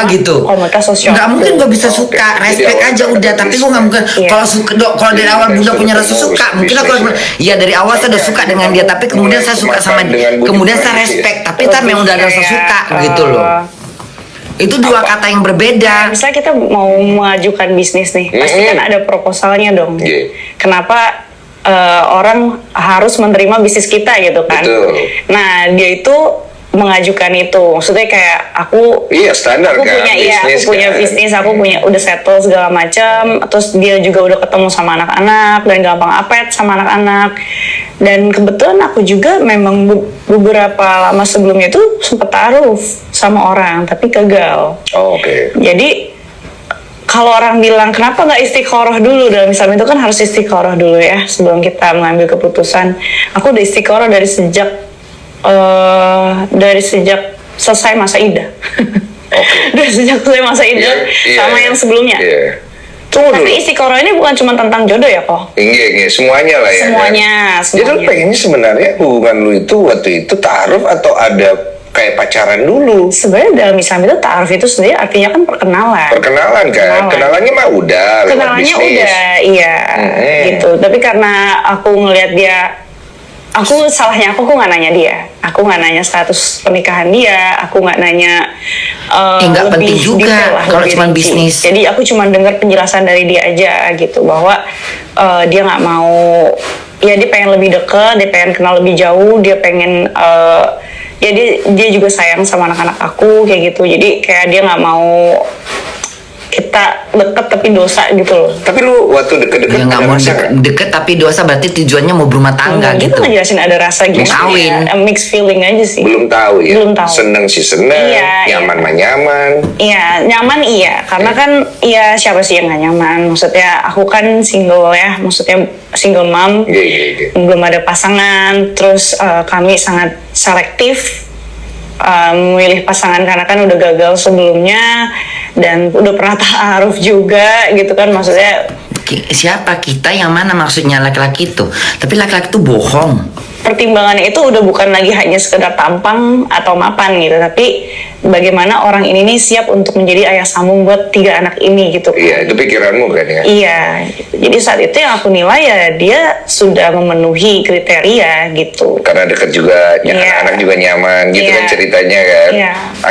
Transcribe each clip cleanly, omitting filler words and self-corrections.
gitu. Komunitas sosial. Nggak mungkin gue bisa suka, respect aja udah. Tapi gue nggak mungkin. Kalau suka, kalau dari awal Bunda punya rasa suka, mungkin aku ya dari awal saya udah suka dengan dia. Tapi kemudian saya suka sama dia, kemudian saya respect. Tapi ntar memang udah ada rasa suka gitu loh. Itu dua kata yang berbeda. Misalnya kita mau mengajukan bisnis nih, pasti kan ada proposalnya dong. Kenapa orang harus menerima bisnis kita gitu kan? Nah dia itu mengajukan itu, maksudnya kayak aku standar aku kan, punya aku punya bisnis, aku punya udah settle segala macam, terus dia juga udah ketemu sama anak-anak dan gampang apet sama anak-anak, dan kebetulan aku juga memang beberapa lama sebelumnya itu sempat taruh sama orang tapi gagal. Jadi kalau orang bilang kenapa nggak istiqoroh dulu dalam Islam itu kan harus istiqoroh dulu ya sebelum kita mengambil keputusan. Aku udah istiqoroh dari sejak selesai masa iddah. Dari sejak selesai masa iddah sama yang sebelumnya. Tapi istiqoroh ini bukan cuma tentang jodoh ya kok? Iya, semuanya lah ya. Semuanya. Jadi lu pengennya sebenarnya hubungan lu itu waktu itu ta'aruf atau ada kayak pacaran dulu? Sebenarnya dalam Islam itu ta'aruf itu sendiri artinya kan perkenalan. Perkenalan kan? Kenalannya mah udah lewat kenalannya bisnis. Udah, iya. Gitu. Tapi karena aku ngelihat dia, salahnya aku nggak nanya dia, aku nggak nanya status pernikahan dia, aku nggak nanya nggak penting juga kalau cuma bisnis. Jadi aku cuma dengar penjelasan dari dia aja gitu bahwa dia nggak mau, ya dia pengen lebih dekat, dia pengen kenal lebih jauh, dia pengen ya dia juga sayang sama anak-anak aku kayak gitu. Jadi kayak dia nggak mau kita deket tapi dosa gitu loh. Tapi lu waktu deket-deket nggak mau deket tapi dosa, berarti tujuannya mau berumah tangga gitu. Kita ngejelasin ada rasa gitu. Mau kawin. Ya, mixed feeling aja sih. Belum tahu ya. Belum tahu. Seneng sih seneng, nyaman mah nyaman. Iya, nyaman iya. Karena kan iya siapa sih yang nggak nyaman? Maksudnya aku kan single ya, maksudnya single mom. Belum ada pasangan. Terus kami sangat selektif memilih pasangan karena kan udah gagal sebelumnya dan udah pernah ta'aruf juga gitu kan, maksudnya siapa kita yang mana maksudnya laki-laki itu, tapi laki-laki itu bohong. Pertimbangannya itu udah bukan lagi hanya sekedar tampang atau mapan gitu, tapi bagaimana orang ini nih siap untuk menjadi ayah sambung buat 3 anak ini gitu. Iya, itu pikiranmu kan ya? Iya, jadi saat itu yang aku nilai ya dia sudah memenuhi kriteria gitu. Karena deket juga, anak-anak juga nyaman gitu kan ceritanya kan.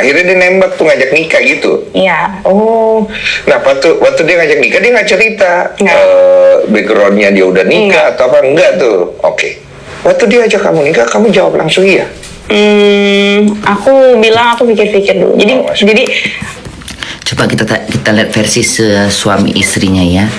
Akhirnya dia nembak tuh, ngajak nikah gitu. Iya. Nah waktu dia ngajak nikah dia nggak cerita backgroundnya dia udah nikah atau apa, enggak tuh. Waktu dia ajak kamu nikah, kamu jawab langsung iya? Aku bilang aku pikir-pikir dulu. Jadi coba kita lihat versi suami istrinya ya.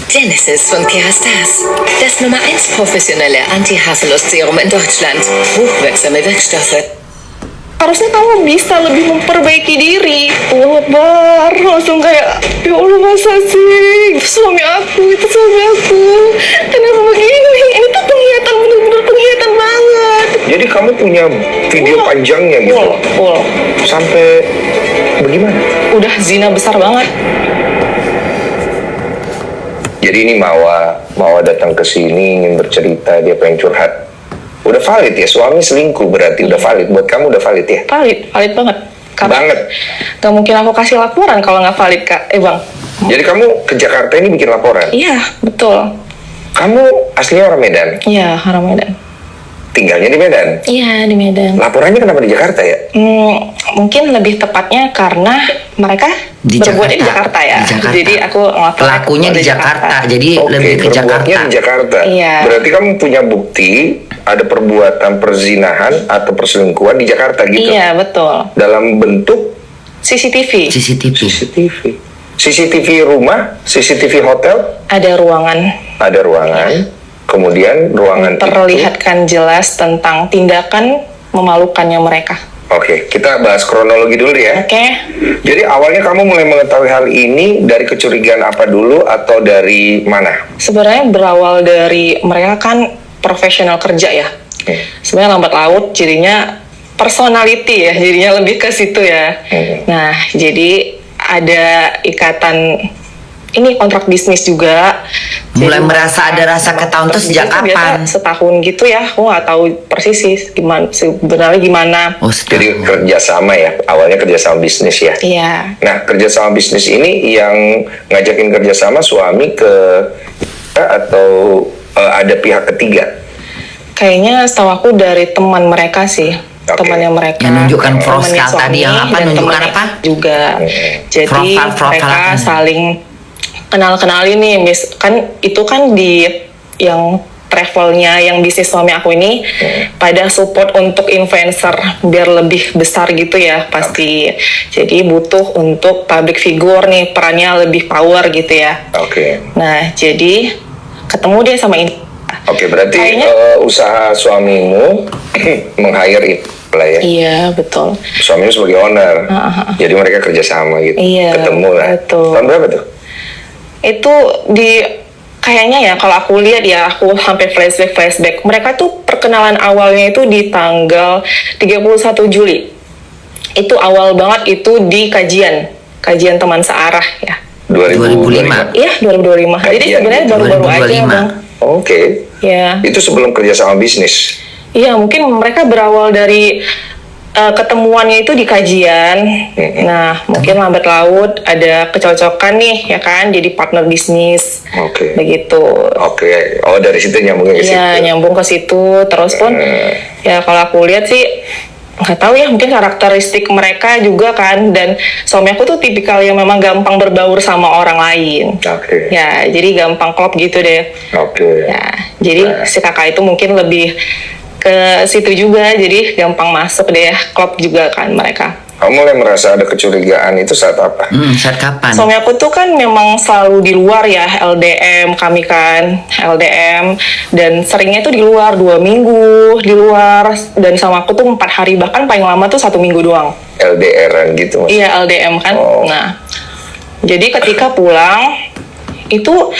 Genesis von Kerastase. Das Nummer 1 professionelle Anti-Haselnuss-Serum in Deutschland. Hochwirksame Wirkstoffe. Harusnya kamu bisa lebih memperbaiki diri. Allah Akbar, langsung kayak ya Allah, masa sih itu suami aku. Kenapa begini? Ini tuh penglihatan, bener-bener penglihatan banget. Jadi kamu punya video panjangnya gitu? Sampai bagaimana? Udah zina besar banget. Jadi ini Mawa datang ke sini ingin bercerita, dia pengen curhat. Udah valid ya, suami selingkuh berarti udah valid. Buat kamu udah valid ya? Valid banget. Banget. Gak mungkin aku kasih laporan kalau nggak valid, Kak. Bang. Jadi kamu ke Jakarta ini bikin laporan? Iya, betul. Kamu aslinya orang Medan? Iya, orang Medan. Tinggalnya di Medan? Iya, di Medan. Laporannya kenapa di Jakarta ya? Mungkin lebih tepatnya karena mereka berbuatnya di Jakarta ya. Jadi aku pelakunya di Jakarta. Jadi lebih ke Jakarta. Di Jakarta. Iya. Berarti kamu punya bukti ada perbuatan perzinahan atau perselingkuhan di Jakarta gitu? Iya, betul. Dalam bentuk CCTV. CCTV rumah, CCTV hotel? Ada ruangan. Kemudian ruangan terlihatkan jelas tentang tindakan memalukannya mereka. Kita bahas kronologi dulu ya. Jadi awalnya kamu mulai mengetahui hal ini dari kecurigaan apa dulu atau dari mana? Sebenarnya berawal dari mereka kan profesional kerja ya. Sebenarnya lambat laut jadinya personality ya, jadinya lebih ke situ ya. Nah, jadi ada ikatan ini kontrak bisnis juga. Mulai Jadi, merasa ada rasa ketahuan tuh sejak kontrak bisnis tuh kapan? biasa setahun gitu ya, aku nggak tahu persis sih gimana sebenarnya gimana. Oh, Jadi setahun. kerjasama ya, awalnya kerjasama bisnis ya. Iya. Nah, kerjasama bisnis ini yang ngajakin kerjasama suami ke atau ada pihak ketiga? Kayaknya setahu aku dari teman mereka sih. Oke. Temannya mereka. Yang nunjukkan Temannya profil suami tadi yang apa? dan Nunjukkan temannya apa? Juga. Jadi Profil mereka apa? saling kenal-kenalin nih, kan itu kan di yang travelnya yang bisnis suami aku ini pada support untuk influencer biar lebih besar gitu ya pasti. Jadi butuh untuk public figure nih, perannya lebih power gitu ya. Oke. Nah, jadi ketemu dia sama ini. Oke, berarti Kayaknya- usaha suamimu meng-hire itu lah ya. Iya, betul. Suamimu sebagai owner. Jadi mereka kerjasama gitu. Iya, Ketemu lah. betul. Tahun berapa tuh? Itu di kayaknya ya kalau aku lihat ya, aku sampai flashback mereka tuh perkenalan awalnya itu di tanggal 31 Juli. Itu awal banget, itu di kajian teman searah ya. 2005. Iya, 2025. Jadi Kajian sebenarnya baru-baru aja 2025. Bang. Oke. Ya. Itu sebelum kerjasama bisnis. Iya, mungkin mereka berawal dari ketemuannya itu di kajian. Nah, mungkin lambat laut ada kecocokan nih, ya kan, jadi partner bisnis. Oke. Begitu. Oke. Oh, dari situ nyambungnya ke situ. Iya, nyambung ke situ. Terus pun, ya kalau aku lihat sih, nggak tahu ya, mungkin karakteristik mereka juga kan. Dan suami aku tuh tipikal yang memang gampang berbaur sama orang lain. Oke. Ya, jadi gampang klop gitu deh. Oke. Ya, jadi si kakak itu mungkin lebih ke situ juga, jadi gampang masuk deh, klop juga kan mereka. Kamu mulai merasa ada kecurigaan itu saat apa? Saat kapan? Suami aku tuh kan memang selalu di luar ya, LDM kami kan, LDM, dan seringnya tuh di luar 2 minggu, di luar, dan sama aku tuh 4 hari, bahkan paling lama tuh 1 minggu doang. LDR-an gitu mas? Iya, LDM kan. Oh. Nah, jadi ketika pulang, itu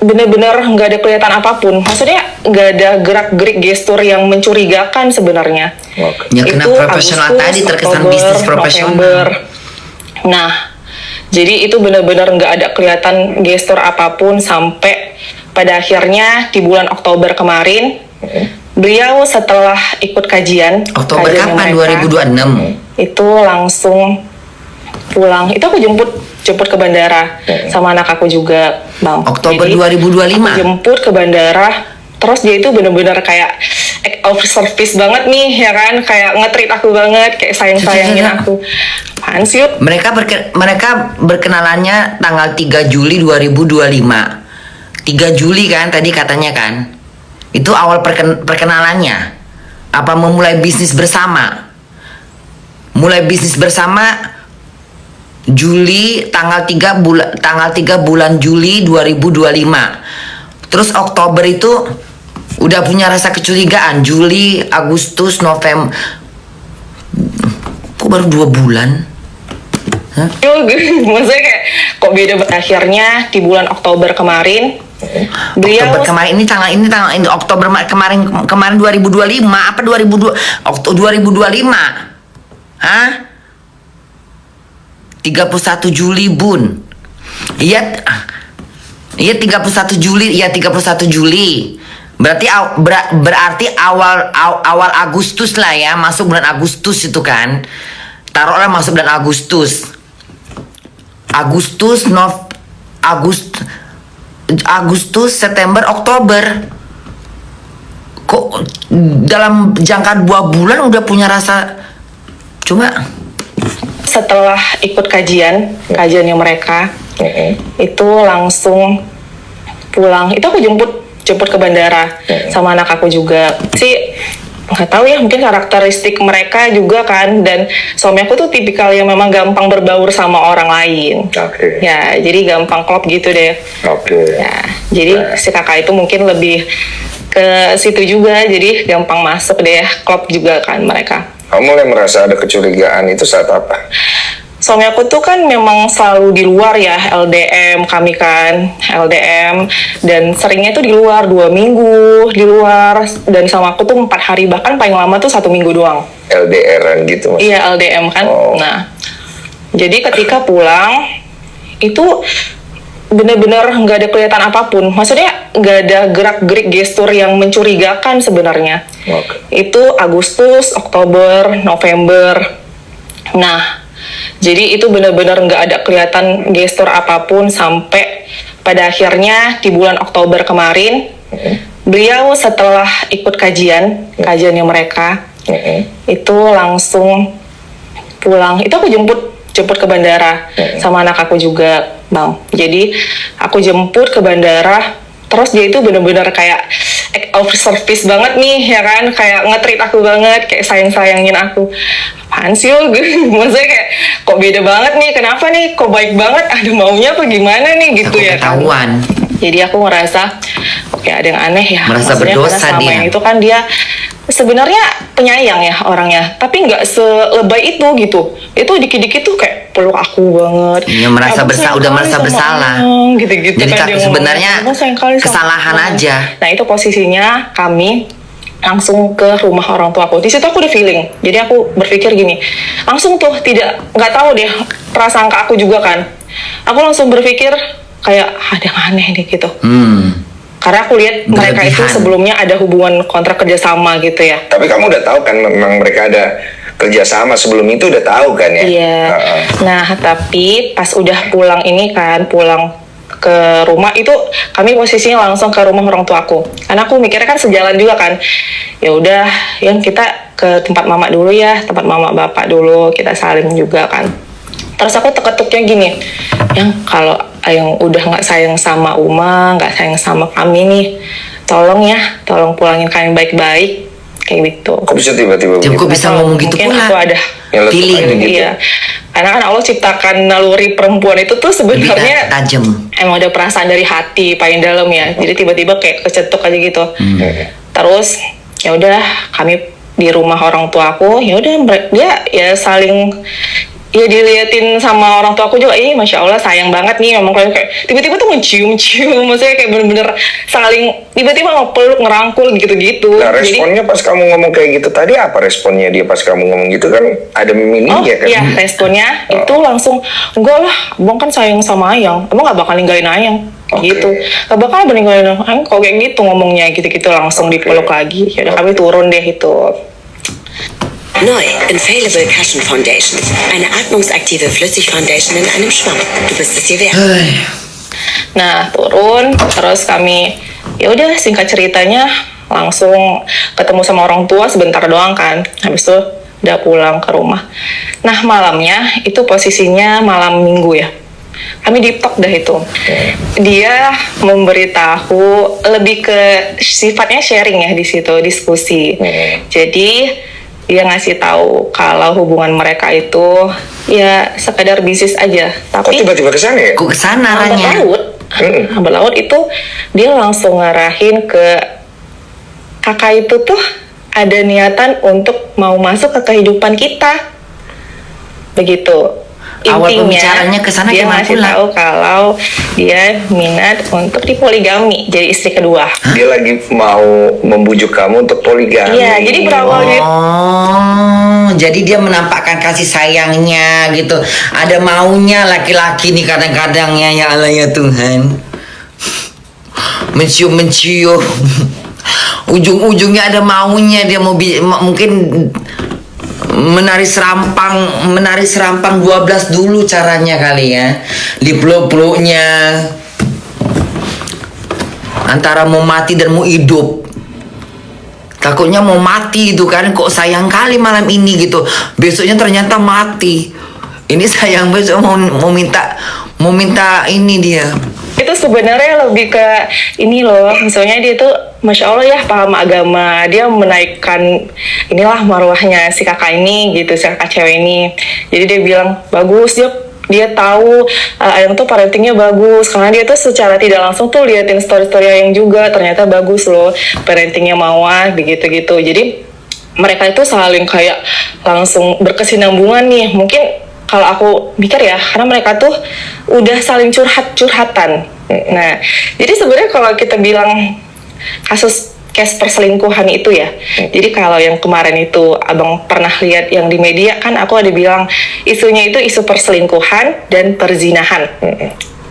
bener-bener nggak ada kelihatan apapun. Maksudnya nggak ada gerak-gerik gestur yang mencurigakan sebenarnya. Oke. Ya kena Itu profesional Agustus, tadi, terkesan Oktober, bisnis profesional. November. Nah, jadi itu benar-benar nggak ada kelihatan gestur apapun sampai pada akhirnya di bulan Oktober kemarin, beliau setelah ikut kajian. Oktober kajian kapan? mereka, 2026. Itu langsung pulang. Itu aku jemput ke bandara sama anak aku juga, Bang. Oktober Jadi, 2025. aku jemput ke bandara, terus dia itu bener-bener kayak act of service banget nih, ya kan, kayak nge-treat aku banget, kayak sayang-sayangin aku. Apaan sih, Yud? Mereka berkenalannya tanggal 3 Juli 2025. 3 Juli kan tadi katanya kan. Itu awal perkenalannya. Apa memulai bisnis bersama? Mulai bisnis bersama Juli tanggal 3 bulan Juli 2025. Terus Oktober itu udah punya rasa kecurigaan. Juli, Agustus, November. Kok baru 2 bulan? Hah? Maksudnya kayak kok beda akhirnya di bulan Oktober kemarin beliau Oktober kemarin ini Oktober kemarin 2025 apa 2025? Hah? 31 Juli, Bun. Iya 31 Juli, ya 31 Juli. Berarti awal Agustus lah ya, masuk bulan Agustus itu kan. Taruhlah masuk bulan Agustus. Agustus, September, Oktober. Kok dalam jangka 2 bulan udah punya rasa? Coba. setelah ikut kajiannya mereka, itu langsung pulang. Itu aku jemput ke bandara sama anak aku juga. Sih nggak tahu ya, mungkin karakteristik mereka juga kan. Dan suami aku tuh tipikal yang memang gampang berbaur sama orang lain. Oke. Ya, jadi gampang klop gitu deh. Oke. Ya, jadi si kakak itu mungkin lebih ke situ juga, jadi gampang masuk deh, klop juga kan mereka. Kamu mulai merasa ada kecurigaan itu saat apa? Suami aku tuh kan memang selalu di luar ya, LDM kami kan, LDM, dan seringnya tuh di luar 2 minggu, di luar, dan sama aku tuh 4 hari, bahkan paling lama tuh 1 minggu doang. LDR-an gitu mas? Iya, LDM kan. Oh. Nah, jadi ketika pulang itu bener-bener nggak ada kelihatan apapun. Maksudnya nggak ada gerak-gerik gestur yang mencurigakan sebenarnya. Itu Agustus, Oktober, November. Nah, jadi itu benar-benar nggak ada kelihatan gestur apapun sampai pada akhirnya di bulan Oktober kemarin, beliau setelah ikut kajiannya mereka, itu langsung pulang. Itu aku jemput ke bandara sama anak aku juga, Bang. Jadi aku jemput ke bandara, terus dia itu benar-benar kayak act of service banget nih, ya kan, kayak nge-treat aku banget, kayak sayang-sayangin aku. Apaan sih lo? Maksudnya kayak kok beda banget nih, kenapa nih, kok baik banget, ada maunya apa gimana nih gitu Takut ya kan. ketahuan. Jadi aku ngerasa oke ada yang aneh ya. Merasa Maksudnya berdosa karena selama dia. yang itu kan dia sebenarnya penyayang ya orangnya, tapi nggak selebay itu gitu. Itu dikit-dikit tuh kayak peluk aku banget. Dia merasa Aku sayang udah kali merasa sama bersalah. Abang, gitu-gitu Jadi kan dia ngomong, sebenarnya "Abang sayang kali sama kesalahan Abang." aja. Nah itu posisinya kami langsung ke rumah orang tua aku. Di situ aku udah feeling. Jadi aku berpikir gini, langsung tuh nggak tahu deh prasangka aku juga kan. Aku langsung berpikir kayak ada yang aneh nih gitu. Karena aku lihat mereka itu Berlebihan. sebelumnya ada hubungan kontrak kerjasama gitu ya. Tapi kamu udah tahu kan memang mereka ada kerjasama sebelum itu, udah tahu kan ya? Iya. Nah, tapi pas udah pulang ini kan, pulang ke rumah itu kami posisinya langsung ke rumah orang tua aku. Karena aku mikirnya kan sejalan juga kan. Ya udah, yang kita ke tempat mama dulu ya, tempat mama bapak dulu, kita salim juga kan. Terus aku tek-teknya gini, yang kalau yang udah nggak sayang sama Uma, nggak sayang sama kami nih, tolong ya, tolong pulangin kami baik-baik, kayak gitu. Kok bisa tiba-tiba Dia kok begitu? bisa ngomong gitu Mungkin pula. aku ada Yang letup Feeling. aja gitu. Iya, karena kan Allah ciptakan naluri perempuan itu tuh Lebih sebenarnya tajam. emang ada perasaan dari hati paling dalam ya. Jadi tiba-tiba kayak kecetuk aja gitu. Terus ya udah kami di rumah orang tua aku, ya udah dia ya saling ya diliatin sama orang tua aku juga, masya Allah sayang banget nih, memang kayak tiba-tiba tuh mencium-cium, maksudnya kayak bener-bener saling tiba-tiba ngepeluk, ngerangkul gitu-gitu. Nah, Jadi responnya pas kamu ngomong kayak gitu tadi, apa responnya dia pas kamu ngomong gitu kan? Ada mimiknya kan? iya, responnya itu langsung, enggak lah, abang kan sayang sama Ayang, abang gak bakal ninggalin Ayang. Oke. Gitu, gak bakal ninggalin Ayang, kok kayak gitu ngomongnya, gitu-gitu langsung dipeluk lagi. Ya udah kami turun deh itu. Neu, Infallible Cushion Foundation. Eine atmungsaktive Flüssigfoundation in einem Schwamm. Du bist es dir wert. Nah, turun, terus kami, ya udah singkat ceritanya langsung ketemu sama orang tua sebentar doang kan. Habis itu udah pulang ke rumah. Nah, malamnya itu posisinya malam Minggu ya. Kami deep talk dah itu. Dia memberitahu lebih ke sifatnya sharing ya di situ, diskusi. Jadi dia ngasih tahu kalau hubungan mereka itu ya sekedar bisnis aja. Kok Tapi tiba-tiba kesana ya? Kok kesana arahnya? Hambar laut itu dia langsung ngarahin ke kakak itu tuh ada niatan untuk mau masuk ke kehidupan kita. Begitu. Awal pembicaranya kesana dia gimana ngasih pula? tahu kalau dia minat untuk dipoligami, jadi istri kedua. Dia lagi mau membujuk kamu untuk poligami. Iya, jadi berawal gitu. Oh, jadi dia menampakkan kasih sayangnya gitu. Ada maunya laki-laki nih kadang-kadangnya, ya Allah ya Tuhan. Mencium-mencium. Ujung-ujungnya ada maunya, dia mau mungkin menari serampang 12 dulu caranya kali ya. Dipeluk-peluknya. Antara mau mati dan mau hidup. Takutnya mau mati itu kan, kok sayang kali malam ini gitu. Besoknya ternyata mati. Ini sayang besok mau minta ini dia. Itu sebenarnya lebih ke ini loh, misalnya dia tuh masya Allah ya paham agama, dia menaikkan inilah marwahnya si kakak ini gitu, si kakak cewek ini. Jadi dia bilang bagus, dia tahu Ayang tuh parentingnya bagus, karena dia tuh secara tidak langsung tuh liatin story-story Ayang juga, ternyata bagus loh parentingnya Mawar begitu-gitu. Jadi mereka itu saling kayak langsung berkesinambungan nih. Mungkin kalau aku mikir ya, karena mereka tuh udah saling curhatan. Nah, jadi sebenarnya kalau kita bilang case perselingkuhan itu ya, jadi kalau yang kemarin itu abang pernah lihat yang di media kan, aku ada bilang isunya itu isu perselingkuhan dan perzinahan.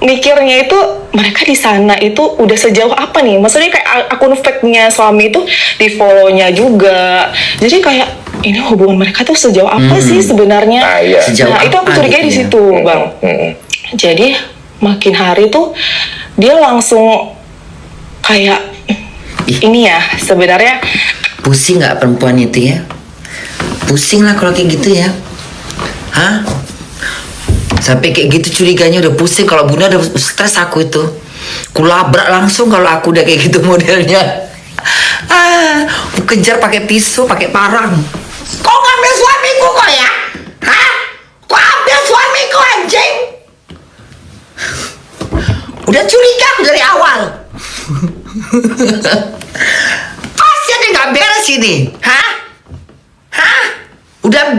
mikirnya itu mereka di sana itu udah sejauh apa nih? Maksudnya kayak akun fake-nya suami itu di follow-nya juga. Jadi kayak ini hubungan mereka tuh sejauh apa sih sebenarnya? Iya. Sejauh Nah, itu aku apa curiga gitu di ya? situ, Bang. Jadi makin hari tuh dia langsung kayak ini ya sebenarnya Pusing nggak perempuan itu ya? Pusing lah kalau kayak gitu ya. Hah? Sampai kayak gitu curiganya udah pusing. Kalau Bunda udah stres aku itu. Kulabrak langsung kalau aku udah kayak gitu modelnya. Aku kejar pakai pisau, pakai parang. Kau ngambil suamiku kok ya? Hah? Kau ambil suamiku anjing? Udah curiga aku dari awal. Pasti ada nggak beres ini, hah? Hah? Udah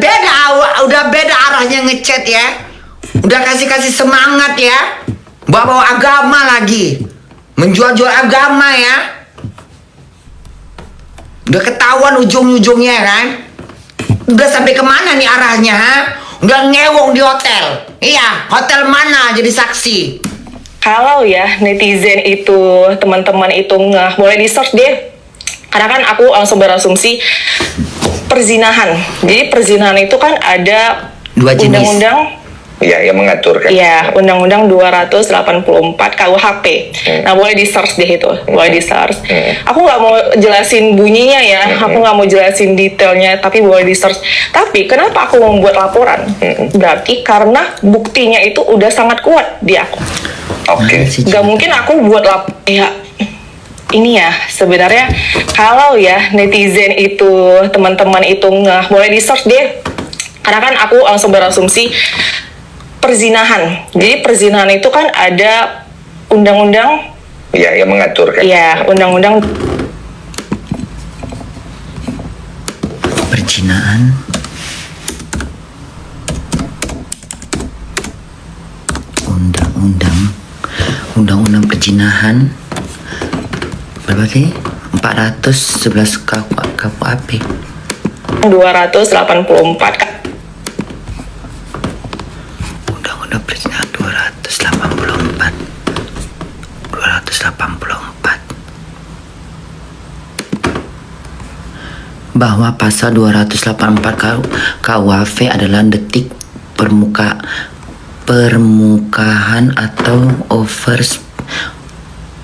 beda arahnya ngechat ya. Udah kasih semangat ya. Bawa agama lagi. Menjual-jual agama ya. Udah ketahuan ujung-ujungnya kan. Udah sampai kemana nih arahnya, ha? Udah ngewong di hotel. Iya, hotel mana jadi saksi? kalau ya netizen itu teman-teman itu nggak boleh di search deh. Karena kan aku langsung berasumsi perzinahan. Jadi perzinahan itu kan ada Dua jenis. undang-undang. Iya, yang mengatur kan. Iya, Undang-Undang 284 KUHP. Nah, boleh di search deh itu, boleh di search. Aku nggak mau jelasin bunyinya ya, aku nggak mau jelasin detailnya, tapi boleh di search. Tapi kenapa aku membuat laporan? Berarti karena buktinya itu udah sangat kuat di aku. Oke. Gak mungkin aku buat ya ini ya sebenarnya kalau ya netizen itu teman-teman itu nggak boleh di search deh. Karena kan aku langsung berasumsi perzinahan. Jadi perzinahan itu kan ada undang-undang. Iya, yang mengatur kan. Iya, undang-undang. Perzinaan. Undang-undang perzinahan. Berapa sih? 411 KUHP. 284 Undang-undang perzinahan 284 bahwa pasal 284 KUHP adalah detik permukaan atau overs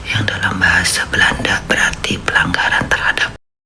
yang dalam bahasa Belanda berarti pelanggaran terhadap